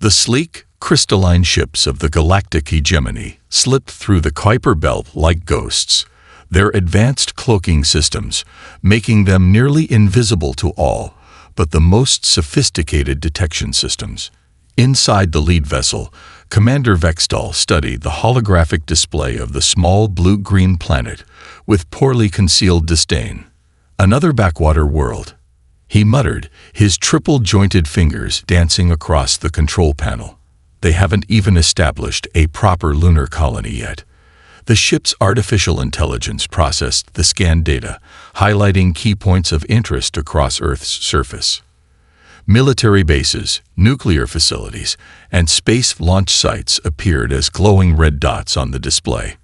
The sleek, crystalline ships of the Galactic hegemony slipped through the Kuiper Belt like ghosts, their advanced cloaking systems making them nearly invisible to all but the most sophisticated detection systems. Inside the lead vessel, Commander Vextal studied the holographic display of the small blue-green planet with poorly concealed disdain. Another backwater world, he muttered, his triple-jointed fingers dancing across the control panel. They haven't even established a proper lunar colony yet. The ship's artificial intelligence processed the scanned data, highlighting key points of interest across Earth's surface. Military bases, nuclear facilities, and space launch sites appeared as glowing red dots on the display.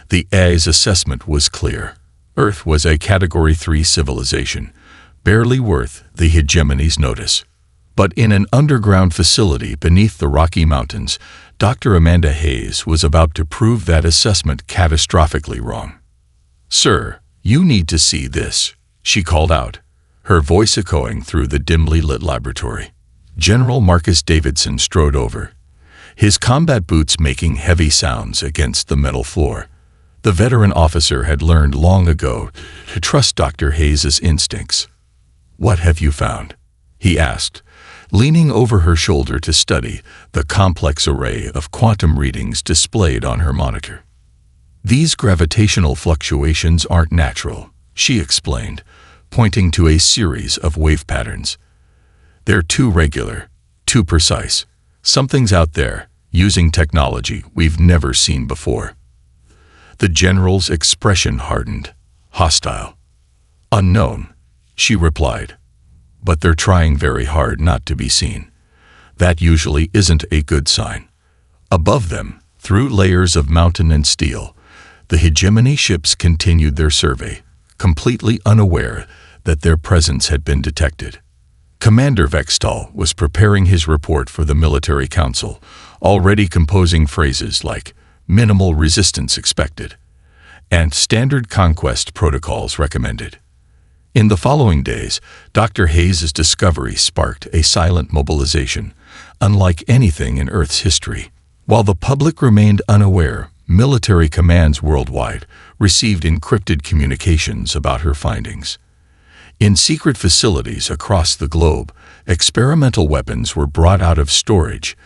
The AI's assessment was clear. Earth was a Category 3 civilization, barely worth the hegemony's notice. But in an underground facility beneath the Rocky Mountains, Dr. Amanda Hayes was about to prove that assessment catastrophically wrong. "Sir, you need to see this," she called out, her voice echoing through the dimly lit laboratory. General Marcus Davidson strode over, his combat boots making heavy sounds against the metal floor. The veteran officer had learned long ago to trust Dr. Hayes' instincts. "What have you found?" he asked, leaning over her shoulder to study the complex array of quantum readings displayed on her monitor. "These gravitational fluctuations aren't natural," she explained, pointing to a series of wave patterns. "They're too regular, too precise. Something's out there, using technology we've never seen before." The general's expression hardened. "Hostile." "Unknown," she replied. "But they're trying very hard not to be seen. That usually isn't a good sign." Above them, through layers of mountain and steel, the hegemony ships continued their survey, completely unaware that their presence had been detected. Commander Vextal was preparing his report for the military council, already composing phrases like "minimal resistance expected" and "standard conquest protocols recommended." In the following days, Dr. Hayes' discovery sparked a silent mobilization, unlike anything in Earth's history. While the public remained unaware, military commands worldwide received encrypted communications about her findings. In secret facilities across the globe, experimental weapons were brought out of storage,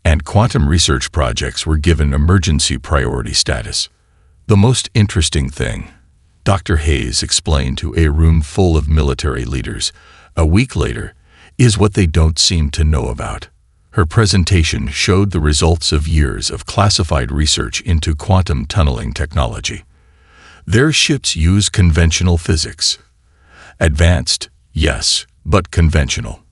and quantum research projects were given emergency priority status. The most interesting thing, Dr. Hayes explained to a room full of military leaders a week later, is what they don't seem to know about. Her presentation showed the results of years of classified research into quantum tunneling technology. Their ships use conventional physics. Advanced, yes, but conventional.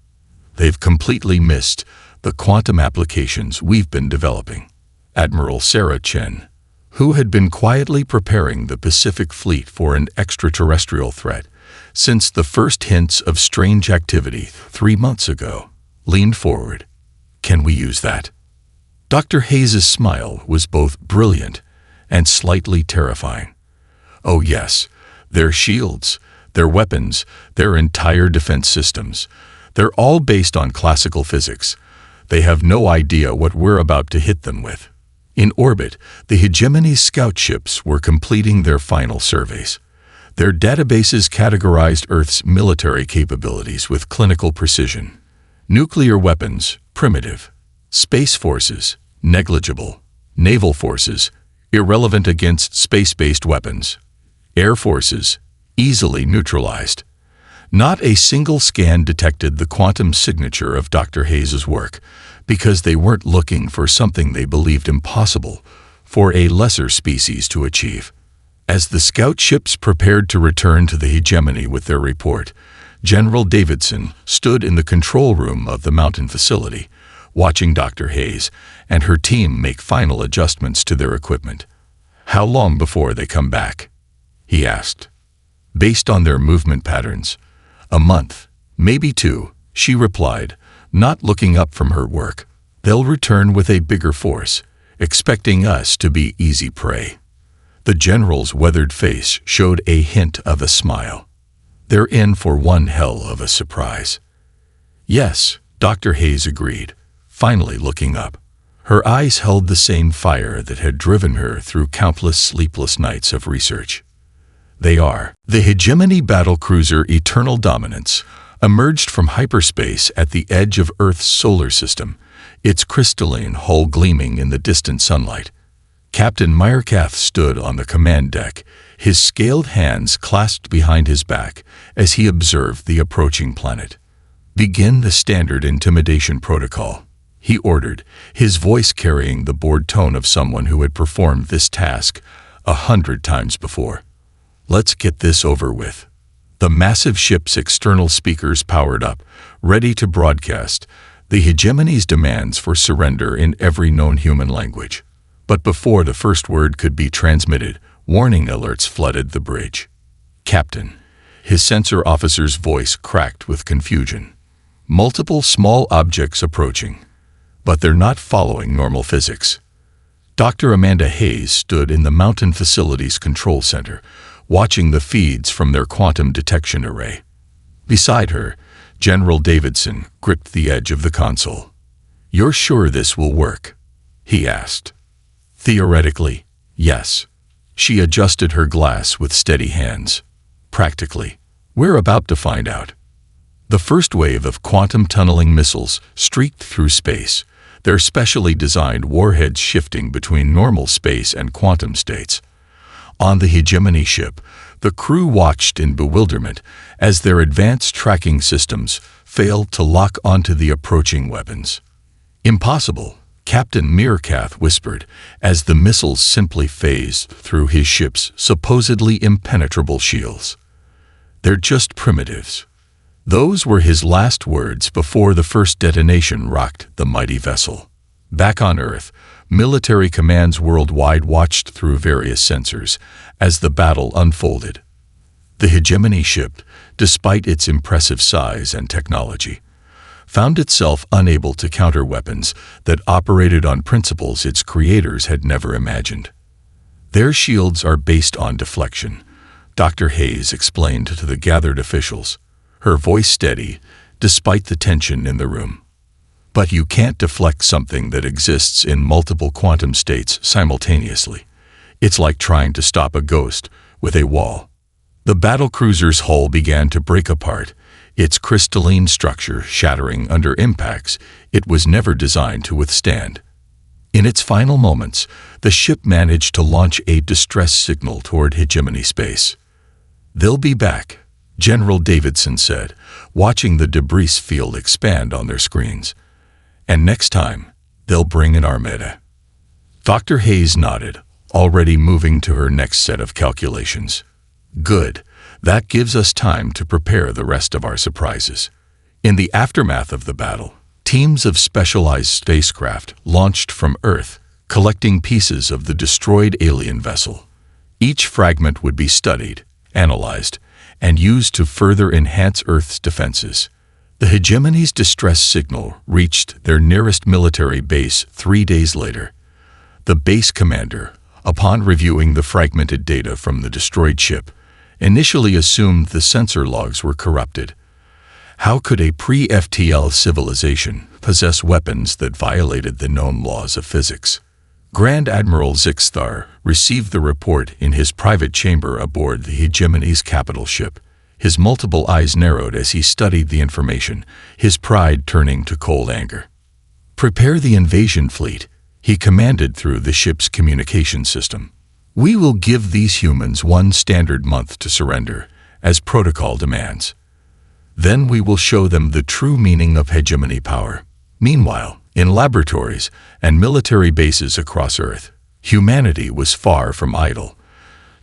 They've completely missed the quantum applications we've been developing. Admiral Sarah Chen, who had been quietly preparing the Pacific Fleet for an extraterrestrial threat since the first hints of strange activity 3 months ago, leaned forward. "Can we use that?" Dr. Hayes' smile was both brilliant and slightly terrifying. "Oh yes, their shields, their weapons, their entire defense systems, they're all based on classical physics. They have no idea what we're about to hit them with." In orbit, the hegemony's scout ships were completing their final surveys. Their databases categorized Earth's military capabilities with clinical precision. Nuclear weapons, primitive. Space forces, negligible. Naval forces, irrelevant against space-based weapons. Air forces, easily neutralized. Not a single scan detected the quantum signature of Dr. Hayes' work, because they weren't looking for something they believed impossible for a lesser species to achieve. As the scout ships prepared to return to the hegemony with their report, General Davidson stood in the control room of the mountain facility, watching Dr. Hayes and her team make final adjustments to their equipment. "How long before they come back?" he asked. "Based on their movement patterns, a month, maybe 2, she replied, not looking up from her work. "They'll return with a bigger force, expecting us to be easy prey." The general's weathered face showed a hint of a smile. "They're in for one hell of a surprise." "Yes," Dr. Hayes agreed, finally looking up. Her eyes held the same fire that had driven her through countless sleepless nights of research. They are the hegemony battlecruiser Eternal Dominance, emerged from hyperspace at the edge of Earth's solar system, its crystalline hull gleaming in the distant sunlight. Captain Meyerkath stood on the command deck, his scaled hands clasped behind his back as he observed the approaching planet. "Begin the standard intimidation protocol," he ordered, his voice carrying the bored tone of someone who had performed this task 100 times before. "Let's get this over with." The massive ship's external speakers powered up, ready to broadcast the hegemony's demands for surrender in every known human language. But before the first word could be transmitted, warning alerts flooded the bridge. "Captain," his sensor officer's voice cracked with confusion. "Multiple small objects approaching, but they're not following normal physics." Dr. Amanda Hayes stood in the Mountain Facilities Control Center, watching the feeds from their quantum detection array. Beside her, General Davidson gripped the edge of the console. "You're sure this will work?" he asked. "Theoretically, yes." She adjusted her glass with steady hands. "Practically, we're about to find out." The first wave of quantum tunneling missiles streaked through space, their specially designed warheads shifting between normal space and quantum states. On the hegemony ship, the crew watched in bewilderment as their advanced tracking systems failed to lock onto the approaching weapons. "Impossible," Captain Meyerkath whispered as the missiles simply phased through his ship's supposedly impenetrable shields. "They're just primitives." Those were his last words before the first detonation rocked the mighty vessel. Back on Earth, military commands worldwide watched through various sensors as the battle unfolded. The hegemony ship, despite its impressive size and technology, found itself unable to counter weapons that operated on principles its creators had never imagined. "Their shields are based on deflection," Dr. Hayes explained to the gathered officials, her voice steady despite the tension in the room. "But you can't deflect something that exists in multiple quantum states simultaneously. It's like trying to stop a ghost with a wall." The battlecruiser's hull began to break apart, its crystalline structure shattering under impacts it was never designed to withstand. In its final moments, the ship managed to launch a distress signal toward hegemony space. "They'll be back," General Davidson said, watching the debris field expand on their screens. "And next time, they'll bring an armada." Dr. Hayes nodded, already moving to her next set of calculations. "Good. That gives us time to prepare the rest of our surprises." In the aftermath of the battle, teams of specialized spacecraft launched from Earth, collecting pieces of the destroyed alien vessel. Each fragment would be studied, analyzed, and used to further enhance Earth's defenses. The hegemony's distress signal reached their nearest military base 3 days later. The base commander, upon reviewing the fragmented data from the destroyed ship, initially assumed the sensor logs were corrupted. How could a pre-FTL civilization possess weapons that violated the known laws of physics? Grand Admiral Zixthar received the report in his private chamber aboard the hegemony's capital ship. His multiple eyes narrowed as he studied the information, his pride turning to cold anger. "Prepare the invasion fleet," he commanded through the ship's communication system. "We will give these humans 1 standard month to surrender, as protocol demands. Then we will show them the true meaning of hegemony power." Meanwhile, in laboratories and military bases across Earth, humanity was far from idle.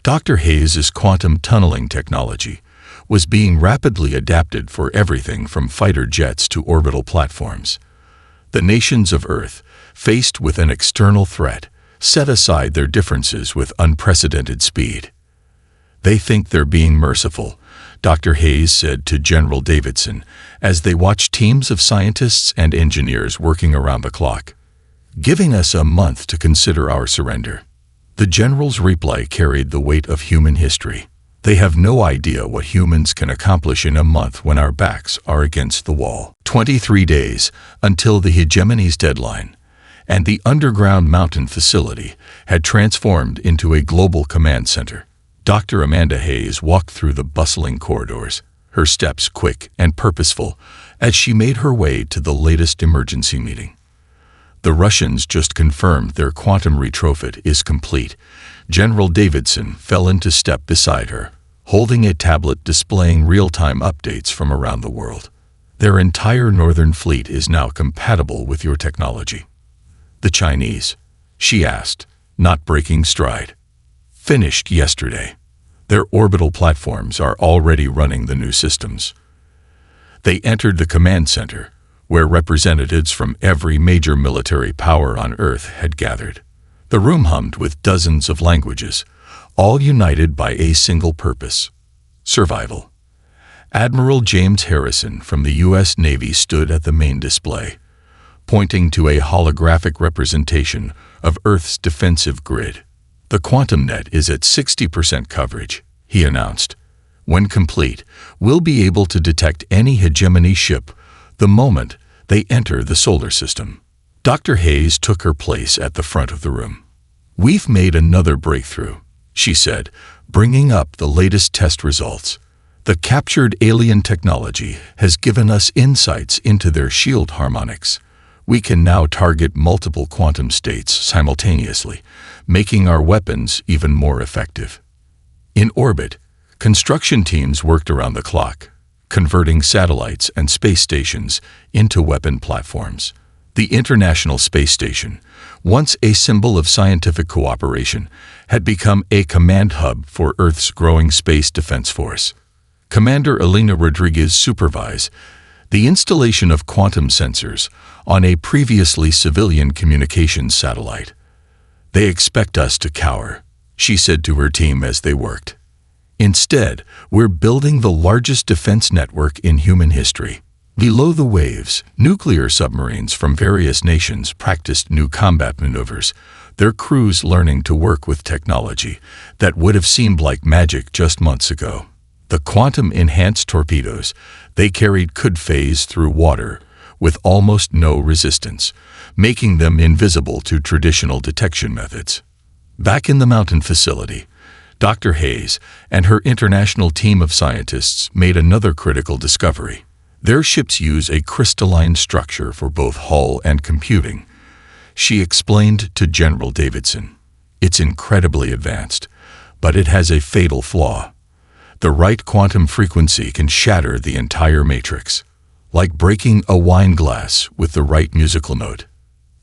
Dr. Hayes' quantum tunneling technology was being rapidly adapted for everything from fighter jets to orbital platforms. The nations of Earth, faced with an external threat, set aside their differences with unprecedented speed. "They think they're being merciful," Dr. Hayes said to General Davidson as they watched teams of scientists and engineers working around the clock. "Giving us a month to consider our surrender." The general's reply carried the weight of human history. They have no idea what humans can accomplish in a month when our backs are against the wall. 23 days until the hegemony's deadline, and the underground mountain facility had transformed into a global command center. Dr. Amanda Hayes walked through the bustling corridors, her steps quick and purposeful, as she made her way to the latest emergency meeting. The Russians just confirmed their quantum retrofit is complete. General Davidson fell into step beside her, holding a tablet displaying real-time updates from around the world. Their entire northern fleet is now compatible with your technology. The Chinese, she asked, not breaking stride. Finished yesterday. Their orbital platforms are already running the new systems. They entered the command center, where representatives from every major military power on Earth had gathered. The room hummed with dozens of languages, all united by a single purpose: survival. Admiral James Harrison from the U.S. Navy stood at the main display, pointing to a holographic representation of Earth's defensive grid. The quantum net is at 60% coverage, he announced. When complete, we'll be able to detect any hegemony ship the moment they enter the solar system. Dr. Hayes took her place at the front of the room. We've made another breakthrough, she said, bringing up the latest test results. The captured alien technology has given us insights into their shield harmonics. We can now target multiple quantum states simultaneously, making our weapons even more effective. In orbit, construction teams worked around the clock, converting satellites and space stations into weapon platforms. The International Space Station, once a symbol of scientific cooperation, had become a command hub for Earth's growing space defense force. Commander Elena Rodriguez supervised the installation of quantum sensors on a previously civilian communications satellite. They expect us to cower, she said to her team as they worked. Instead, we're building the largest defense network in human history. Below the waves, nuclear submarines from various nations practiced new combat maneuvers, their crews learning to work with technology that would have seemed like magic just months ago. The quantum-enhanced torpedoes they carried could phase through water with almost no resistance, making them invisible to traditional detection methods. Back in the mountain facility, Dr. Hayes and her international team of scientists made another critical discovery. Their ships use a crystalline structure for both hull and computing. She explained to General Davidson, "It's incredibly advanced, but it has a fatal flaw. The right quantum frequency can shatter the entire matrix, like breaking a wine glass with the right musical note."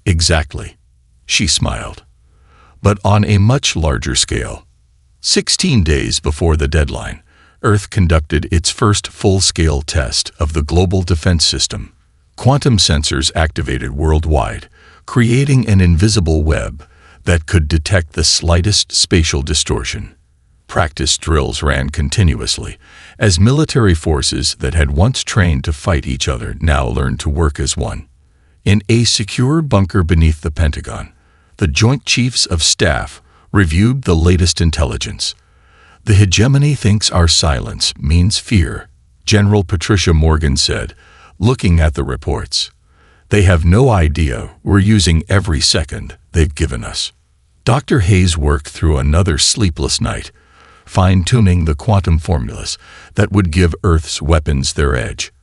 Exactly, she smiled. But on a much larger scale. 16 days before the deadline, Earth conducted its first full-scale test of the global defense system. Quantum sensors activated worldwide, creating an invisible web that could detect the slightest spatial distortion. Practice drills ran continuously, as military forces that had once trained to fight each other now learned to work as one. In a secure bunker beneath the Pentagon, the Joint Chiefs of Staff reviewed the latest intelligence. "The hegemony thinks our silence means fear," General Patricia Morgan said, looking at the reports. "They have no idea we're using every second they've given us." Dr. Hayes worked through another sleepless night, fine-tuning the quantum formulas that would give Earth's weapons their edge.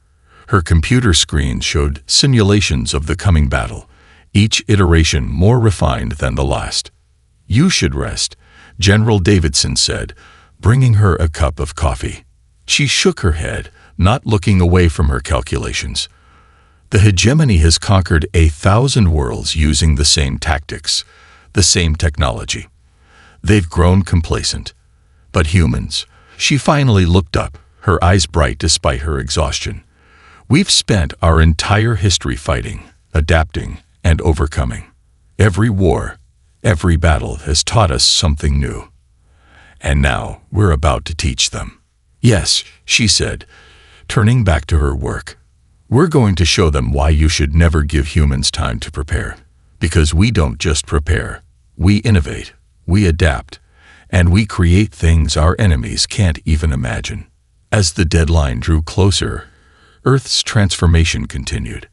Her computer screen showed simulations of the coming battle, each iteration more refined than the last. "You should rest," General Davidson said, bringing her a cup of coffee. She shook her head, not looking away from her calculations. "The hegemony has conquered 1,000 worlds using the same tactics, the same technology. They've grown complacent. But humans," she finally looked up, her eyes bright despite her exhaustion. "We've spent our entire history fighting, adapting, and overcoming. Every war, every battle has taught us something new. And now we're about to teach them." "Yes," she said, turning back to her work. "We're going to show them why you should never give humans time to prepare. Because we don't just prepare, we innovate, we adapt, and we create things our enemies can't even imagine. As the deadline drew closer, Earth's transformation continued.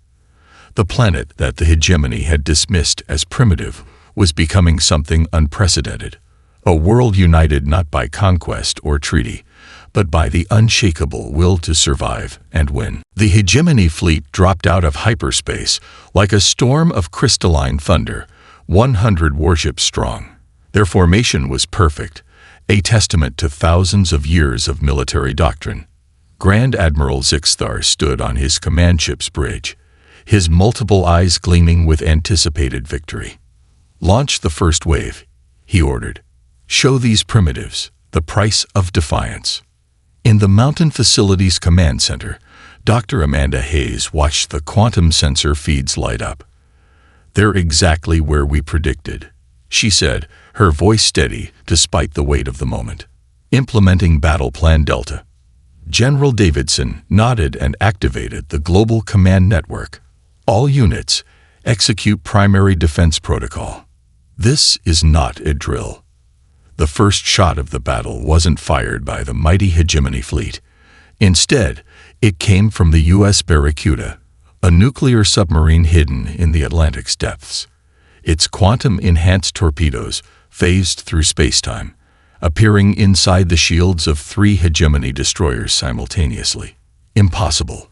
The planet that the hegemony had dismissed as primitive was becoming something unprecedented, a world united not by conquest or treaty, but by the unshakable will to survive and win. The hegemony fleet dropped out of hyperspace like a storm of crystalline thunder, 100 warships strong. Their formation was perfect, a testament to thousands of years of military doctrine. Grand Admiral Zixthar stood on his command ship's bridge, his multiple eyes gleaming with anticipated victory. "Launch the first wave," he ordered. "Show these primitives the price of defiance." In the Mountain Facilities Command Center, Dr. Amanda Hayes watched the quantum sensor feeds light up. "They're exactly where we predicted," she said, her voice steady despite the weight of the moment. "Implementing Battle Plan Delta." General Davidson nodded and activated the Global Command Network. "All units, execute primary defense protocol." This is not a drill. The first shot of the battle wasn't fired by the mighty hegemony fleet. Instead, it came from the U.S. Barracuda, a nuclear submarine hidden in the Atlantic's depths. Its quantum-enhanced torpedoes phased through spacetime, appearing inside the shields of 3 hegemony destroyers simultaneously. Impossible.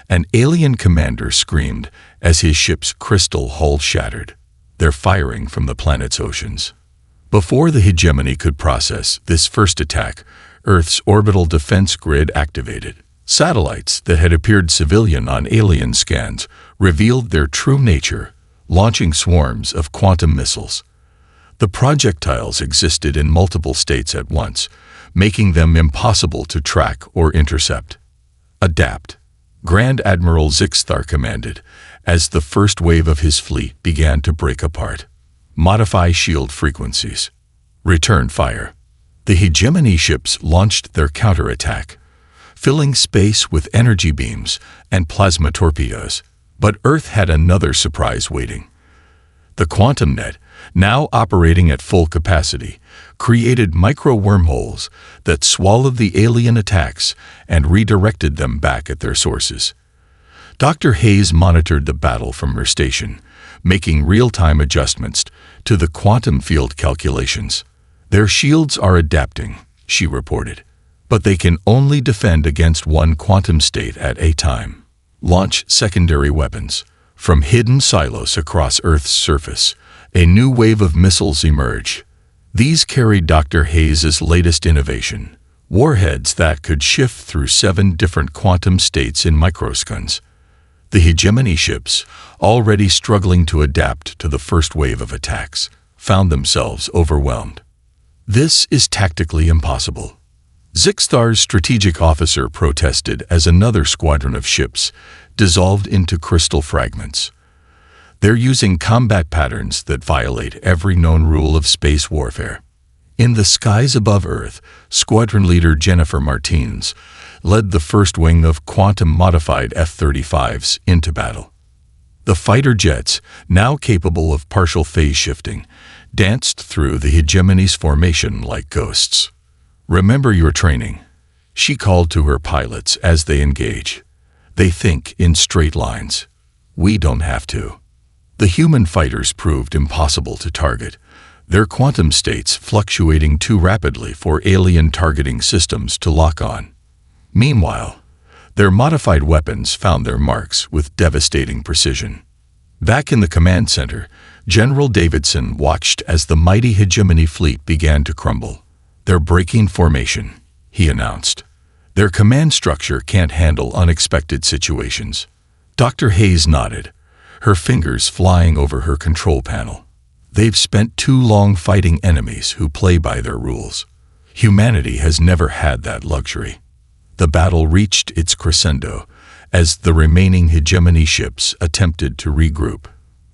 An alien commander screamed as his ship's crystal hull shattered. "They're firing from the planet's oceans." Before the hegemony could process this first attack, Earth's orbital defense grid activated. Satellites that had appeared civilian on alien scans revealed their true nature, launching swarms of quantum missiles. The projectiles existed in multiple states at once, making them impossible to track or intercept. "Adapt," Grand Admiral Zixthar commanded, as the first wave of his fleet began to break apart. "Modify shield frequencies. Return fire." The hegemony ships launched their counterattack, filling space with energy beams and plasma torpedoes. But Earth had another surprise waiting. The quantum net, now operating at full capacity, created micro-wormholes that swallowed the alien attacks and redirected them back at their sources. Dr. Hayes monitored the battle from her station, making real-time adjustments to the quantum field calculations. "Their shields are adapting," she reported, "but they can only defend against one quantum state at a time. Launch secondary weapons." From hidden silos across Earth's surface, a new wave of missiles emerged. These carried Dr. Hayes' latest innovation, warheads that could shift through 7 different quantum states in microseconds. The hegemony ships, already struggling to adapt to the first wave of attacks, found themselves overwhelmed. "This is tactically impossible," Zixthar's strategic officer protested as another squadron of ships dissolved into crystal fragments. "They're using combat patterns that violate every known rule of space warfare." In the skies above Earth, Squadron Leader Jennifer Martins led the first wing of quantum-modified F-35s into battle. The fighter jets, now capable of partial phase shifting, danced through the hegemony's formation like ghosts. "Remember your training," she called to her pilots as they engage. "They think in straight lines. We don't have to." The human fighters proved impossible to target, their quantum states fluctuating too rapidly for alien targeting systems to lock on. Meanwhile, their modified weapons found their marks with devastating precision. Back in the command center, General Davidson watched as the mighty hegemony fleet began to crumble. "They're breaking formation," he announced. "Their command structure can't handle unexpected situations." Dr. Hayes nodded, her fingers flying over her control panel. "They've spent too long fighting enemies who play by their rules. Humanity has never had that luxury." The battle reached its crescendo as the remaining hegemony ships attempted to regroup.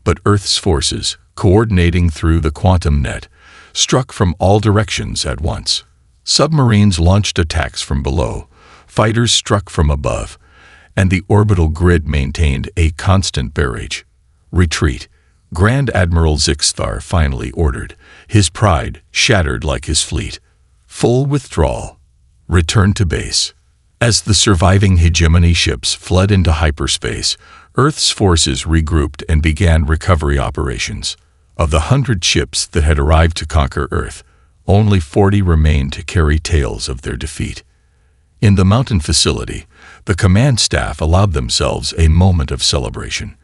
But Earth's forces, coordinating through the quantum net, struck from all directions at once. Submarines launched attacks from below, fighters struck from above, and the orbital grid maintained a constant barrage. "Retreat," Grand Admiral Zixthar finally ordered, his pride shattered like his fleet. Full withdrawal. Return to base. As the surviving hegemony ships fled into hyperspace, Earth's forces regrouped and began recovery operations. Of the 100 ships that had arrived to conquer Earth, only 40 remained to carry tales of their defeat. In the mountain facility, the command staff allowed themselves a moment of celebration,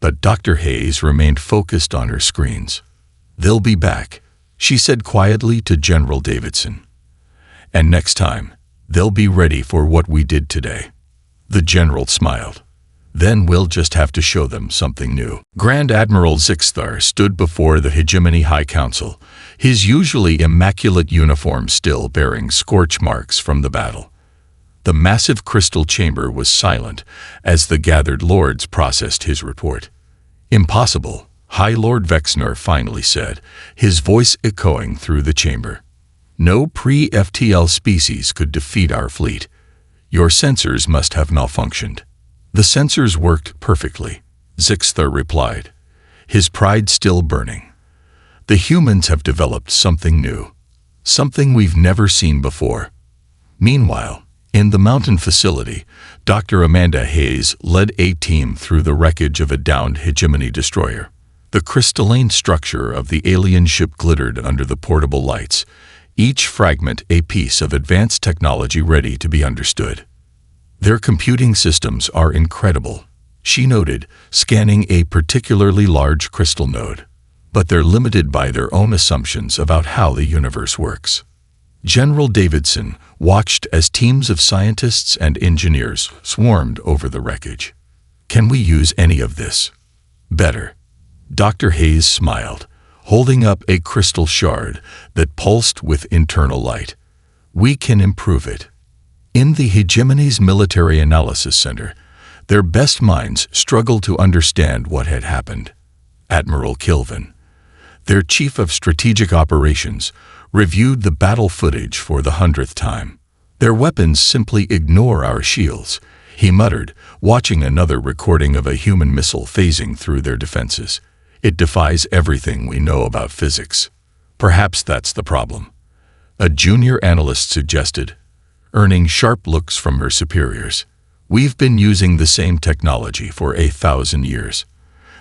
but Dr. Hayes remained focused on her screens. "They'll be back," she said quietly to General Davidson. "And next time, they'll be ready for what we did today." The general smiled. "Then we'll just have to show them something new." Grand Admiral Zixthar stood before the Hegemony High Council, his usually immaculate uniform still bearing scorch marks from the battle. The massive crystal chamber was silent as the gathered lords processed his report. "Impossible," High Lord Vexner finally said, his voice echoing through the chamber. "No pre-FTL species could defeat our fleet. Your sensors must have malfunctioned." "The sensors worked perfectly," Zixthar replied, his pride still burning. "The humans have developed something new, something we've never seen before." Meanwhile, in the mountain facility, Dr. Amanda Hayes led a team through the wreckage of a downed hegemony destroyer. The crystalline structure of the alien ship glittered under the portable lights, each fragment a piece of advanced technology ready to be understood. "Their computing systems are incredible," she noted, scanning a particularly large crystal node. "But they're limited by their own assumptions about how the universe works." General Davidson watched as teams of scientists and engineers swarmed over the wreckage. "Can we use any of this?" "Better." Dr. Hayes smiled, holding up a crystal shard that pulsed with internal light. "We can improve it." In the Hegemony's Military Analysis Center, their best minds struggled to understand what had happened. Admiral Kilvin, their chief of strategic operations, reviewed the battle footage for the 100th time. "Their weapons simply ignore our shields," he muttered, watching another recording of a human missile phasing through their defenses. "It defies everything we know about physics." "Perhaps that's the problem," a junior analyst suggested, earning sharp looks from her superiors. "We've been using the same technology for 1,000 years.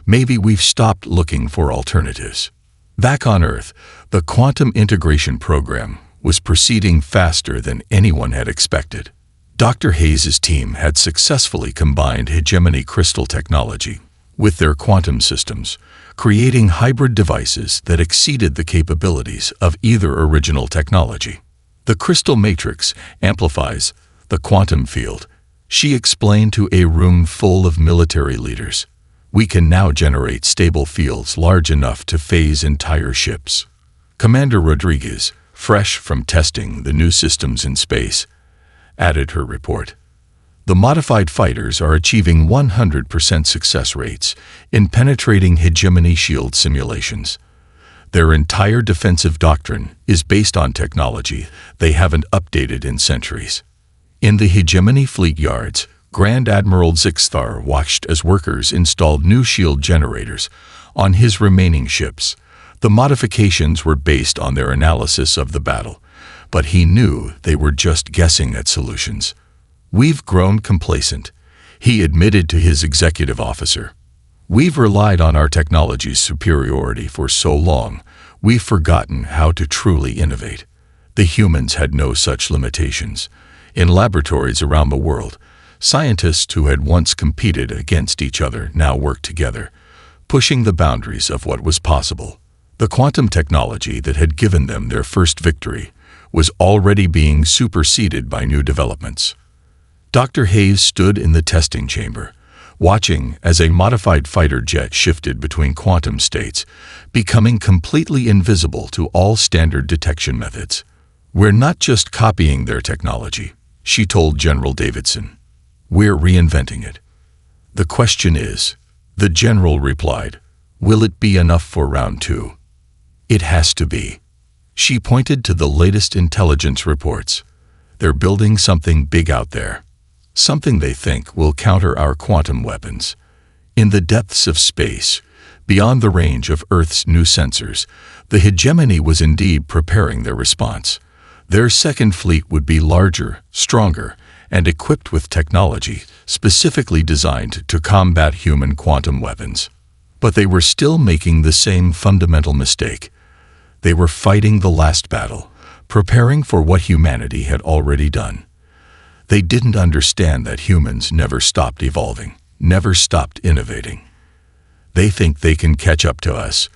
Maybe we've stopped looking for alternatives." Back on Earth, the quantum integration program was proceeding faster than anyone had expected. Dr. Hayes' team had successfully combined hegemony crystal technology with their quantum systems, creating hybrid devices that exceeded the capabilities of either original technology. "The crystal matrix amplifies the quantum field," she explained to a room full of military leaders. "We can now generate stable fields large enough to phase entire ships." Commander Rodriguez, fresh from testing the new systems in space, added her report. "The modified fighters are achieving 100% success rates in penetrating hegemony shield simulations. Their entire defensive doctrine is based on technology they haven't updated in centuries." In the hegemony fleet yards, Grand Admiral Zixthar watched as workers installed new shield generators on his remaining ships. The modifications were based on their analysis of the battle, but he knew they were just guessing at solutions. "We've grown complacent," he admitted to his executive officer. "We've relied on our technology's superiority for so long, we've forgotten how to truly innovate." The humans had no such limitations. In laboratories around the world, scientists who had once competed against each other now worked together, pushing the boundaries of what was possible. The quantum technology that had given them their first victory was already being superseded by new developments. Dr. Hayes stood in the testing chamber, watching as a modified fighter jet shifted between quantum states, becoming completely invisible to all standard detection methods. "We're not just copying their technology," she told General Davidson. "We're reinventing it." "The question is," the general replied, "will it be enough for round 2? "It has to be." She pointed to the latest intelligence reports. "They're building something big out there. Something they think will counter our quantum weapons. In the depths of space, Beyond the range of Earth's new sensors, the hegemony was indeed preparing their response. Their second fleet would be larger, stronger, and equipped with technology specifically designed to combat human quantum weapons. But they were still making the same fundamental mistake. They were fighting the last battle, preparing for what humanity had already done. They didn't understand that humans never stopped evolving, never stopped innovating. They think they can catch up to us,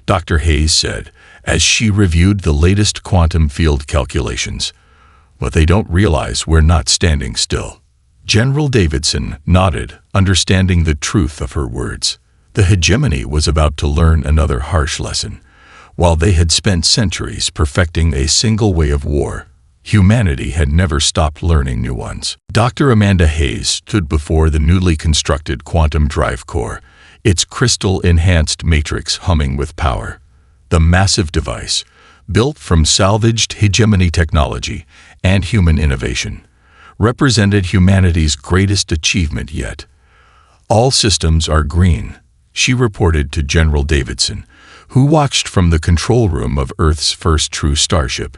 Dr. Hayes said, as she reviewed the latest quantum field calculations. But they don't realize we're not standing still. General Davidson nodded, understanding the truth of her words. The hegemony was about to learn another harsh lesson. While they had spent centuries perfecting a single way of war, humanity had never stopped learning new ones. Dr. Amanda Hayes stood before the newly constructed quantum drive core, its crystal-enhanced matrix humming with power. The massive device, built from salvaged hegemony technology and human innovation, represented humanity's greatest achievement yet. "All systems are green," she reported to General Davidson, who watched from the control room of Earth's first true starship,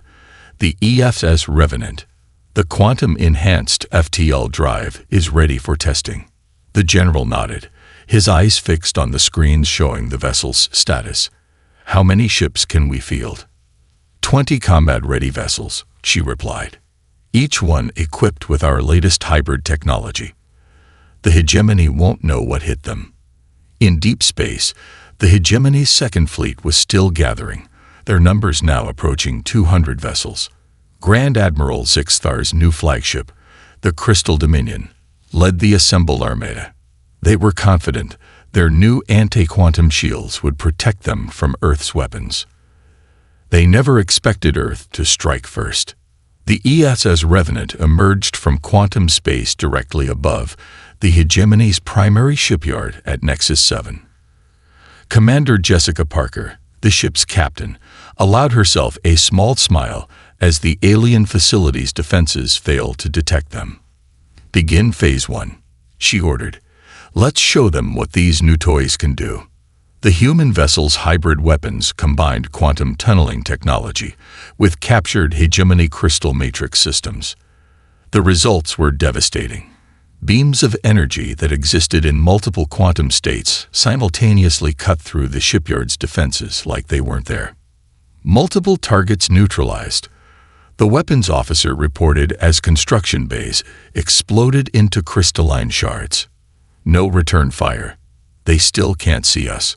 the ESS Revenant. "The quantum-enhanced FTL drive is ready for testing." The general nodded, his eyes fixed on the screens showing the vessel's status. "How many ships can we field?" 20 combat-ready vessels, she replied, each one equipped with our latest hybrid technology. The hegemony won't know what hit them. In deep space, the hegemony's second fleet was still gathering, their numbers now approaching 200 vessels. Grand Admiral Zixthar's new flagship, the Crystal Dominion, led the assembled armada. They were confident their new anti-quantum shields would protect them from Earth's weapons. They never expected Earth to strike first. The ESS Revenant emerged from quantum space directly above the hegemony's primary shipyard at Nexus 7. Commander Jessica Parker, the ship's captain, allowed herself a small smile as the alien facility's defenses failed to detect them. "Begin Phase 1, she ordered. "Let's show them what these new toys can do." The human vessel's hybrid weapons combined quantum tunneling technology with captured hegemony crystal matrix systems. The results were devastating. Beams of energy that existed in multiple quantum states simultaneously cut through the shipyard's defenses like they weren't there. Multiple targets neutralized. The weapons officer reported as construction bays exploded into crystalline shards. No return fire. They still can't see us.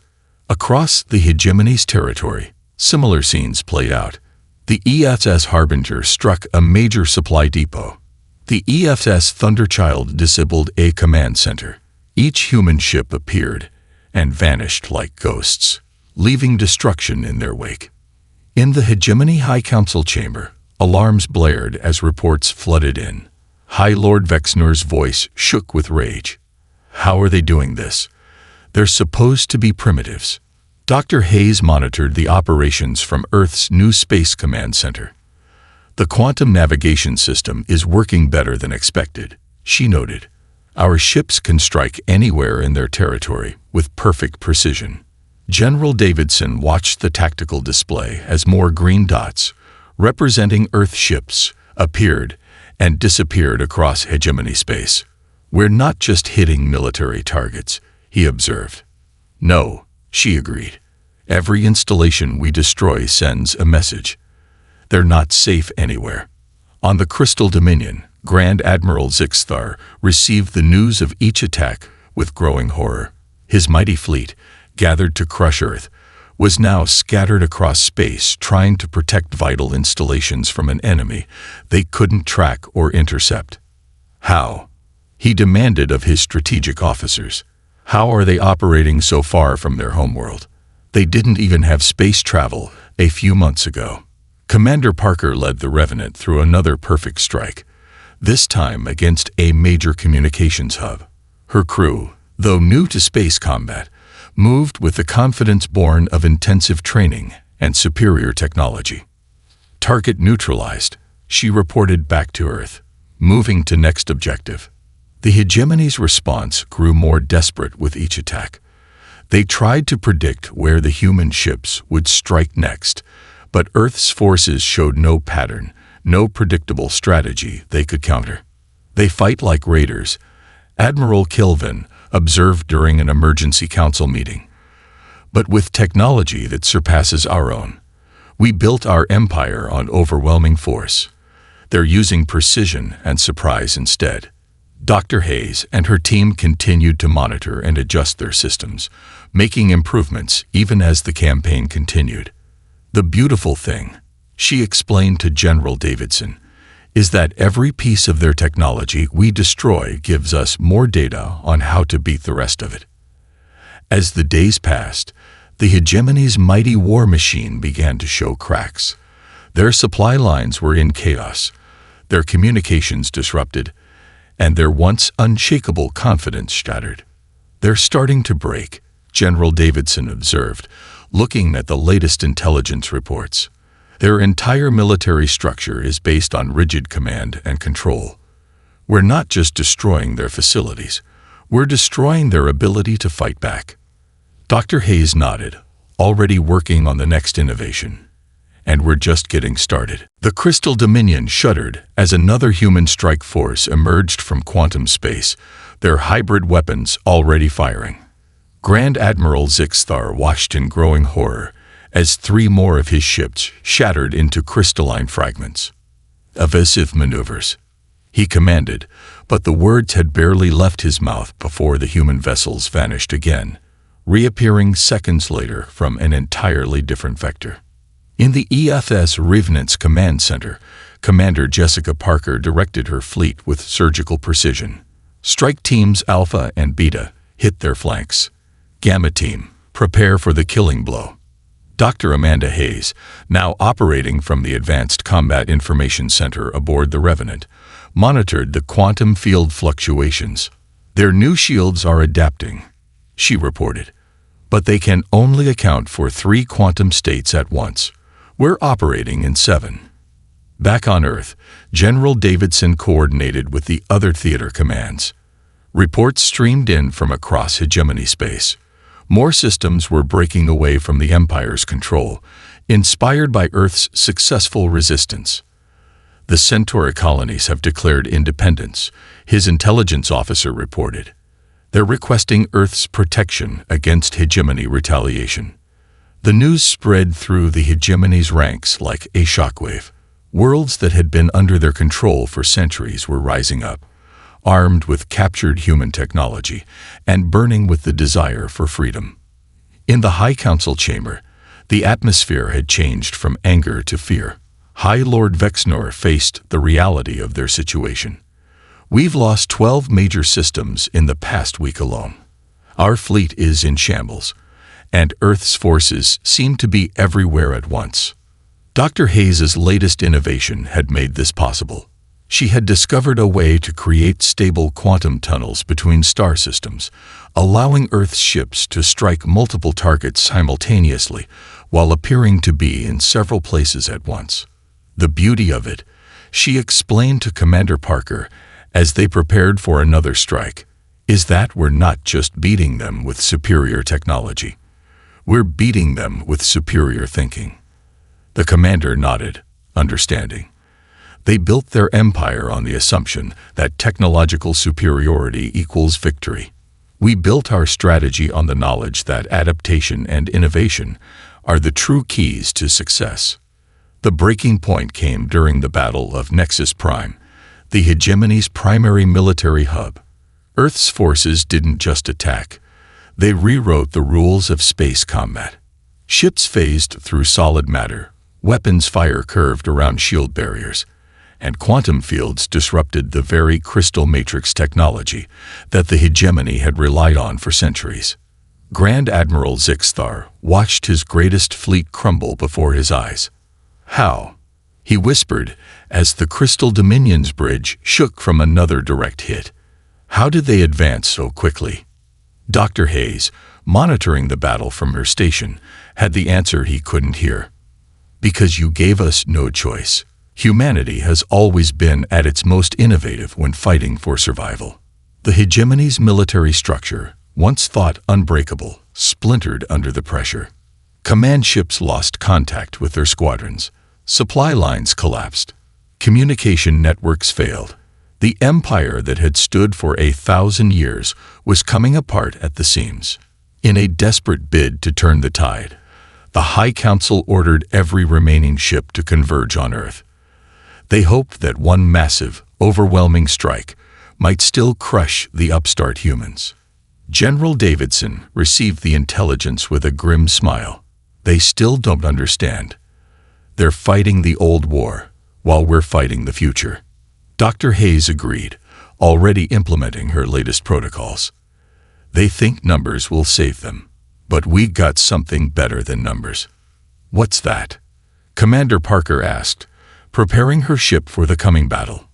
Across the hegemony's territory, similar scenes played out. The ESS Harbinger struck a major supply depot. The ESS Thunderchild disabled a command center. Each human ship appeared and vanished like ghosts, leaving destruction in their wake. In the hegemony High Council chamber, alarms blared as reports flooded in. High Lord Vexnor's voice shook with rage. "How are they doing this? They're supposed to be primitives." Dr. Hayes monitored the operations from Earth's new Space Command Center. "The quantum navigation system is working better than expected," she noted. "Our ships can strike anywhere in their territory with perfect precision." General Davidson watched the tactical display as more green dots, representing Earth ships, appeared and disappeared across hegemony space. "We're not just hitting military targets," he observed. "No," she agreed. "Every installation we destroy sends a message. They're not safe anywhere." On the Crystal Dominion, Grand Admiral Zixthar received the news of each attack with growing horror. His mighty fleet, gathered to crush Earth, was now scattered across space trying to protect vital installations from an enemy they couldn't track or intercept. "How?" he demanded of his strategic officers. "How are they operating so far from their homeworld? They didn't even have space travel a few months ago." Commander Parker led the Revenant through another perfect strike, this time against a major communications hub. Her crew, though new to space combat, moved with the confidence born of intensive training and superior technology. "Target neutralized," she reported back to Earth, moving to next objective. The hegemony's response grew more desperate with each attack. They tried to predict where the human ships would strike next, but Earth's forces showed no pattern, no predictable strategy they could counter. "They fight like raiders," Admiral Kilvin observed during an emergency council meeting. "But with technology that surpasses our own. We built our empire on overwhelming force. They're using precision and surprise instead." Dr. Hayes and her team continued to monitor and adjust their systems, making improvements even as the campaign continued. "The beautiful thing," she explained to General Davidson, "is that every piece of their technology we destroy gives us more data on how to beat the rest of it." As the days passed, the hegemony's mighty war machine began to show cracks. Their supply lines were in chaos, their communications disrupted, and their once unshakable confidence shattered. "They're starting to break," General Davidson observed, looking at the latest intelligence reports. "Their entire military structure is based on rigid command and control. We're not just destroying their facilities, we're destroying their ability to fight back." Dr. Hayes nodded, already working on the next innovation. "And we're just getting started." The Crystal Dominion shuddered as another human strike force emerged from quantum space, their hybrid weapons already firing. Grand Admiral Zixthar watched in growing horror as 3 more of his ships shattered into crystalline fragments. "Evasive maneuvers," he commanded, but the words had barely left his mouth before the human vessels vanished again, reappearing seconds later from an entirely different vector. In the EFS Revenant's command center, Commander Jessica Parker directed her fleet with surgical precision. Strike Teams Alpha and Beta hit their flanks. Gamma Team, prepare for the killing blow. Dr. Amanda Hayes, now operating from the Advanced Combat Information Center aboard the Revenant, monitored the quantum field fluctuations. "Their new shields are adapting," she reported, "but they can only account for 3 quantum states at once. We're operating in 7. Back on Earth, General Davidson coordinated with the other theater commands. Reports streamed in from across hegemony space. More systems were breaking away from the Empire's control, inspired by Earth's successful resistance. "The Centauri colonies have declared independence," his intelligence officer reported. "They're requesting Earth's protection against hegemony retaliation." The news spread through the hegemony's ranks like a shockwave. Worlds that had been under their control for centuries were rising up, armed with captured human technology and burning with the desire for freedom. In the High Council chamber, the atmosphere had changed from anger to fear. High Lord Vexnor faced the reality of their situation. "We've lost 12 major systems in the past week alone. Our fleet is in shambles, and Earth's forces seem to be everywhere at once." Dr. Hayes's latest innovation had made this possible. She had discovered a way to create stable quantum tunnels between star systems, allowing Earth's ships to strike multiple targets simultaneously while appearing to be in several places at once. "The beauty of it," she explained to Commander Parker as they prepared for another strike, "is that we're not just beating them with superior technology. We're beating them with superior thinking." The commander nodded, understanding. They built their empire on the assumption that technological superiority equals victory. "We built our strategy on the knowledge that adaptation and innovation are the true keys to success." The breaking point came during the Battle of Nexus Prime, the hegemony's primary military hub. Earth's forces didn't just attack. They rewrote the rules of space combat. Ships phased through solid matter, weapons fire curved around shield barriers, and quantum fields disrupted the very crystal matrix technology that the hegemony had relied on for centuries. Grand Admiral Zixthar watched his greatest fleet crumble before his eyes. "How?" he whispered as the Crystal Dominion's bridge shook from another direct hit. "How did they advance so quickly?" Dr. Hayes, monitoring the battle from her station, had the answer he couldn't hear. "Because you gave us no choice. Humanity has always been at its most innovative when fighting for survival. The hegemony's military structure, once thought unbreakable, splintered under the pressure. Command ships lost contact with their squadrons. Supply lines collapsed. Communication networks failed. The empire that had stood for 1,000 years was coming apart at the seams. In a desperate bid to turn the tide, the High Council ordered every remaining ship to converge on Earth. They hoped that one massive, overwhelming strike might still crush the upstart humans. General Davidson received the intelligence with a grim smile. They still don't understand. They're fighting the old war, while we're fighting the future. Dr. Hayes agreed, already implementing her latest protocols. They think numbers will save them, but we got something better than numbers. What's that? Commander Parker asked, preparing her ship for the coming battle.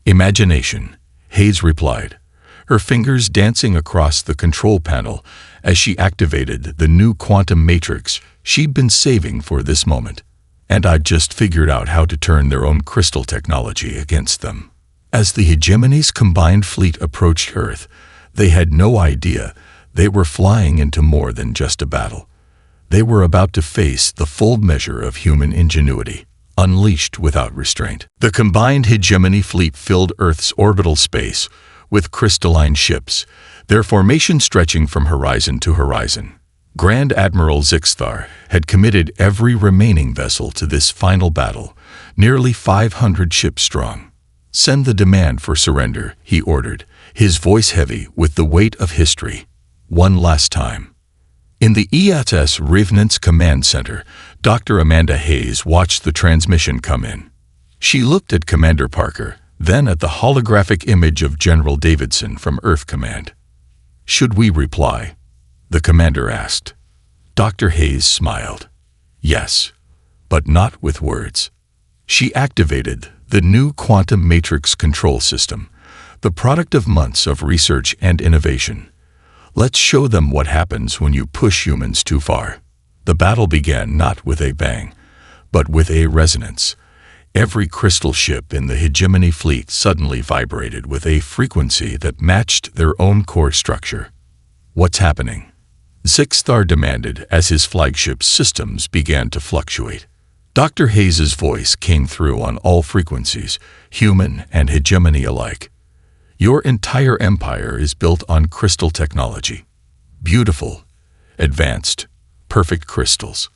Imagination, Hayes replied, her fingers dancing across the control panel as she activated the new quantum matrix she'd been saving for this moment. And I'd just figured out how to turn their own crystal technology against them. As the Hegemony's combined fleet approached Earth, they had no idea they were flying into more than just a battle. They were about to face the full measure of human ingenuity, unleashed without restraint. The combined Hegemony fleet filled Earth's orbital space with crystalline ships, their formation stretching from horizon to horizon. Grand Admiral Zixthar had committed every remaining vessel to this final battle, nearly 500 ships strong. Send the demand for surrender, he ordered, his voice heavy with the weight of history. One last time. In the ESS Revenant's command center, Dr. Amanda Hayes watched the transmission come in. She looked at Commander Parker, then at the holographic image of General Davidson from Earth Command. Should we reply? The commander asked. Dr. Hayes smiled. Yes, but not with words. She activated the new quantum matrix control system, the product of months of research and innovation. Let's show them what happens when you push humans too far. The battle began not with a bang, but with a resonance. Every crystal ship in the Hegemony fleet suddenly vibrated with a frequency that matched their own core structure. What's happening? Zixthar demanded as his flagship's systems began to fluctuate. Dr. Hayes's voice came through on all frequencies, human and Hegemony alike. Your entire empire is built on crystal technology. Beautiful, advanced, perfect crystals.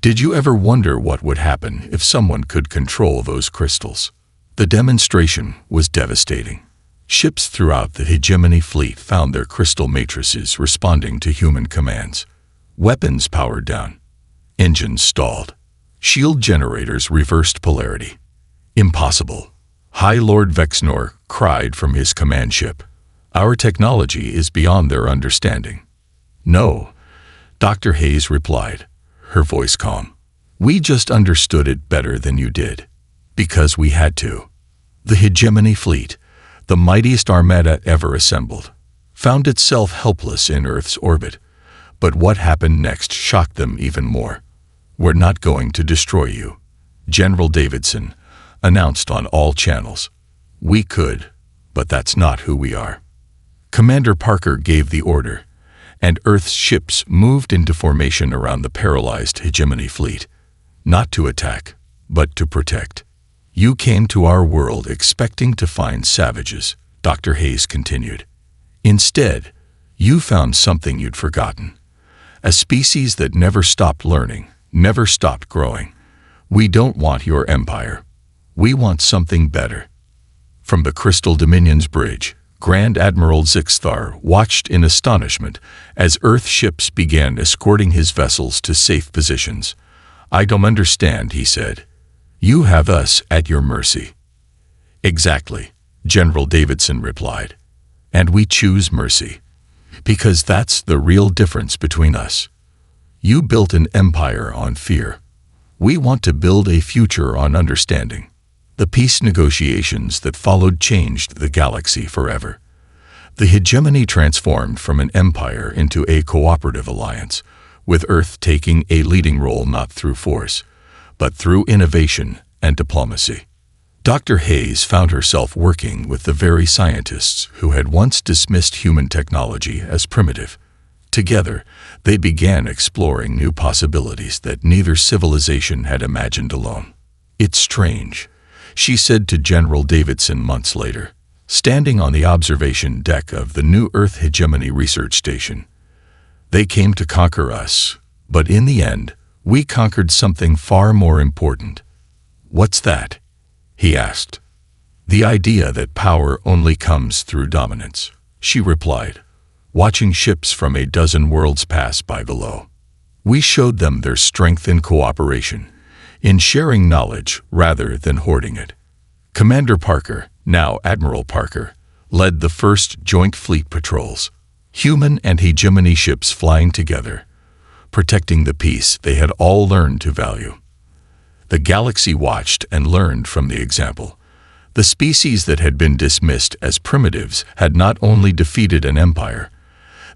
Did you ever wonder what would happen if someone could control those crystals? The demonstration was devastating. Ships throughout the Hegemony fleet found their crystal matrices responding to human commands. Weapons powered down. Engines stalled. Shield generators reversed polarity. Impossible. High Lord Vexnor cried from his command ship. Our technology is beyond their understanding. No, Dr. Hayes replied, her voice calm. We just understood it better than you did. Because we had to. The Hegemony fleet, the mightiest armada ever assembled, found itself helpless in Earth's orbit. But what happened next shocked them even more. We're not going to destroy you, General Davidson announced on all channels. We could, but that's not who we are. Commander Parker gave the order, and Earth's ships moved into formation around the paralyzed Hegemony fleet, not to attack, but to protect. You came to our world expecting to find savages, Dr. Hayes continued. Instead, you found something you'd forgotten. A species that never stopped learning, never stopped growing. We don't want your empire. We want something better. From the Crystal Dominion's bridge, Grand Admiral Zixthar watched in astonishment as Earth ships began escorting his vessels to safe positions. I don't understand, he said. You have us at your mercy. Exactly, General Davidson replied. And we choose mercy. Because that's the real difference between us. You built an empire on fear. We want to build a future on understanding. The peace negotiations that followed changed the galaxy forever. The Hegemony transformed from an empire into a cooperative alliance, with Earth taking a leading role not through force, but through innovation and diplomacy. Dr. Hayes found herself working with the very scientists who had once dismissed human technology as primitive. Together, they began exploring new possibilities that neither civilization had imagined alone. "It's strange," she said to General Davidson months later, standing on the observation deck of the New Earth Hegemony Research Station. "They came to conquer us, but in the end, we conquered something far more important." "What's that?" he asked. "The idea that power only comes through dominance," she replied, watching ships from a dozen worlds pass by below. "We showed them their strength in cooperation, in sharing knowledge rather than hoarding it." Commander Parker, now Admiral Parker, led the first joint fleet patrols, human and hegemony ships flying together, protecting the peace they had all learned to value. The galaxy watched and learned from the example. The species that had been dismissed as primitives had not only defeated an empire,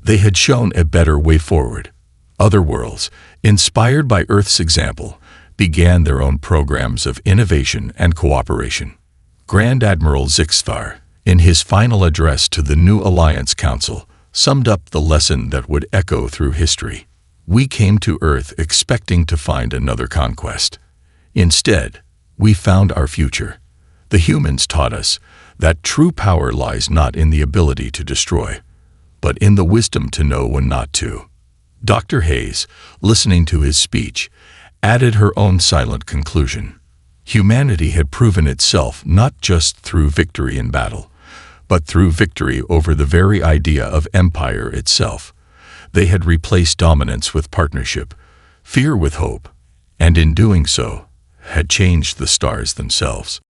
they had shown a better way forward. Other worlds, inspired by Earth's example, began their own programs of innovation and cooperation. Grand Admiral Zixfar, in his final address to the new Alliance Council, summed up the lesson that would echo through history. "We came to Earth expecting to find another conquest. Instead, we found our future. The humans taught us that true power lies not in the ability to destroy, but in the wisdom to know when not to." Dr. Hayes, listening to his speech, added her own silent conclusion. Humanity had proven itself not just through victory in battle, but through victory over the very idea of empire itself. They had replaced dominance with partnership, fear with hope, and in doing so, had changed the stars themselves.